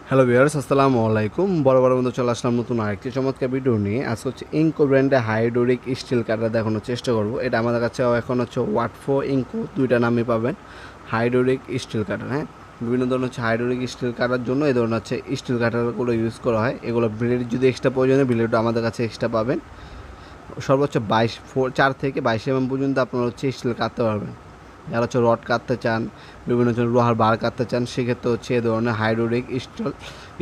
Hello viewers, আসসালামু আলাইকুম। বড় বন্ধু চলে আসলাম নতুন আরেকটি চমৎকার ভিডিও নিয়ে। আজকে হচ্ছে ইনকো ব্র্যান্ডের হাইড্রোলিক স্টিল কাটার দেখানোর চেষ্টা করব। এটা আমাদের কাছে এখন হচ্ছে ওয়াটফো ইনকো দুইটা নামে পাবেন। হাইড্রোলিক স্টিল কাটার, হ্যাঁ, বিভিন্ন ধরনের হচ্ছে হাইড্রোলিক স্টিল কাটার জন্য এই ধরনের হচ্ছে স্টিল কাটারগুলো ইউজ করা হয়। এগুলো ব্লেড যদি এক্সট্রা প্রয়োজনে ব্লেডও আমাদের কাছে এক্সট্রা পাবেন। সর্বোচ্চ 4 থেকে 22 পর্যন্ত আপনারা হচ্ছে স্টিল কাটতে পারবেন। যারা হচ্ছে রড কাটতে চান, বিভিন্ন ধরনের লোহার বার কাটতে চান, সেক্ষেত্রে হচ্ছে এ ধরনের হাইড্রোলিক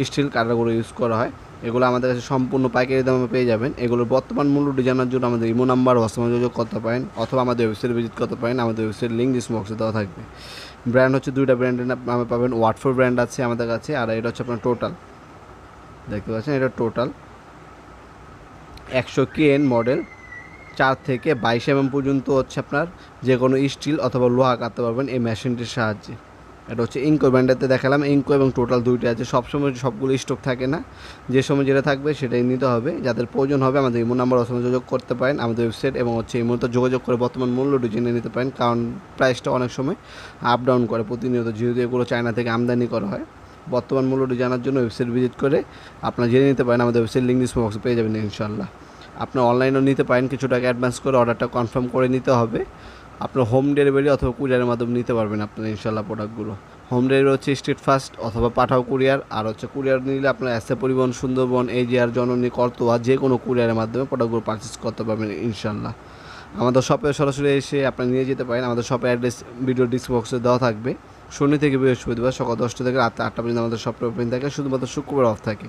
স্টিল কাটারগুলো ইউজ করা হয়। এগুলো আমাদের কাছে সম্পূর্ণ পাইকারি দামে পেয়ে যাবেন। এগুলোর বর্তমান মূল্যটি জানার জন্য আমাদের ইমো নাম্বার হোয়াটসঅ্যাপে যোগাযোগ করতে পারেন, অথবা আমাদের ওয়েবসাইটে ভিজিট করতে পারেন। আমাদের ওয়েবসাইট লিঙ্ক ডিসক্রিপশনে দেওয়া থাকবে। ব্র্যান্ড হচ্ছে দুইটা ব্র্যান্ডের নামে পাবেন। ওয়াটফোর ব্র্যান্ড আছে আমাদের কাছে, আর এটা হচ্ছে আপনার টোটাল, দেখতে পাচ্ছেন এটা টোটাল 100 কেএন মডেল। 4 থেকে 22 পর্যন্ত হচ্ছে আপনার যে কোনো স্টিল অথবা লোহা কাটতে পারবেন এই মেশিনটির সাহায্যে। এটা হচ্ছে ইনকো ব্র্যান্ডেতে দেখালাম। ইনকো এবং টোটাল দুইটা আছে। সবসময় সবগুলো স্টক থাকে না, যে সময় যেটা থাকবে সেটাই নিতে হবে। যাদের প্রয়োজন হবে আমাদের ইমো নাম্বার ওখানে যোগাযোগ করতে পারেন, আমাদের ওয়েবসাইট এবং হচ্ছে ইমোতে যোগাযোগ করে বর্তমান মূল্যটি জেনে নিতে পারেন, কারণ প্রাইসটা অনেক সময় আপ ডাউন করে প্রতিনিয়ত, যেহেতু এগুলো চায়না থেকে আমদানি করা হয়। বর্তমান মূল্যটি জানার জন্য ওয়েবসাইট ভিজিট করে আপনারা জেনে নিতে পারেন। আমাদের ওয়েবসাইট লিঙ্ক ডিসক্রিপশনে পেয়ে যাবেন ইনশাআল্লাহ। আপনার অনলাইনেও নিতে পারেন, কিছু টাকা অ্যাডভান্স করে অর্ডারটা কনফার্ম করে নিতে হবে। আপনার হোম ডেলিভারি অথবা কুরিয়ারের মাধ্যমে নিতে পারবেন আপনার ইনশাল্লাহ প্রোডাক্টগুলো। হোম ডেলিভারি হচ্ছে স্ট্রিট ফাস্ট অথবা পাঠাও কুরিয়ার, আর হচ্ছে কুরিয়ার নিলে আপনার এসএ পরিবহন, সুন্দরবন, এজিআর, জননী, করতোয়া যে কোনো কুরিয়ারের মাধ্যমে প্রোডাক্টগুলো পারচেস করতে পারবেন ইনশাল্লাহ। আমাদের শপে সরাসরি এসে আপনারা নিয়ে যেতে পারেন। আমাদের শপের অ্যাড্রেস ভিডিও ডিসক্রিপশনে দেওয়া থাকবে। শনি থেকে বৃহস্পতিবার সকাল 10টা থেকে রাত 8টা পর্যন্ত আমাদের শপটা ওপেন থাকে, শুধুমাত্র শুক্রবার অফ থাকে।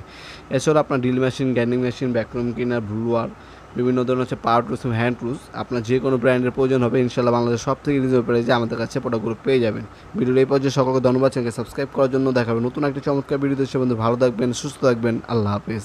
এছাড়া আপনার drill machine, grinding machine, vacuum cleaner, blower, বিভিন্ন ধরনের হচ্ছে পাওয়ার টুলস, হ্যান্ড টুলস, আপনার যে কোনো ব্র্যান্ডের প্রয়োজন হবে ইনশাল্লাহ বাংলাদেশ সব থেকে রিজনেবল প্রাইসে আমাদের কাছে প্রোডাক্টগুলো পেয়ে যাবেন। ভিডিওর এই পর্যায়ে সকলকে ধন্যবাদ। চ্যানেলকে সাবস্ক্রাইব করার জন্য। দেখাবেন নতুন একটি চমৎকার ভিডিও। সে বন্ধু ভালো থাকবেন, সুস্থ থাকবেন। আল্লাহ হাফেজ।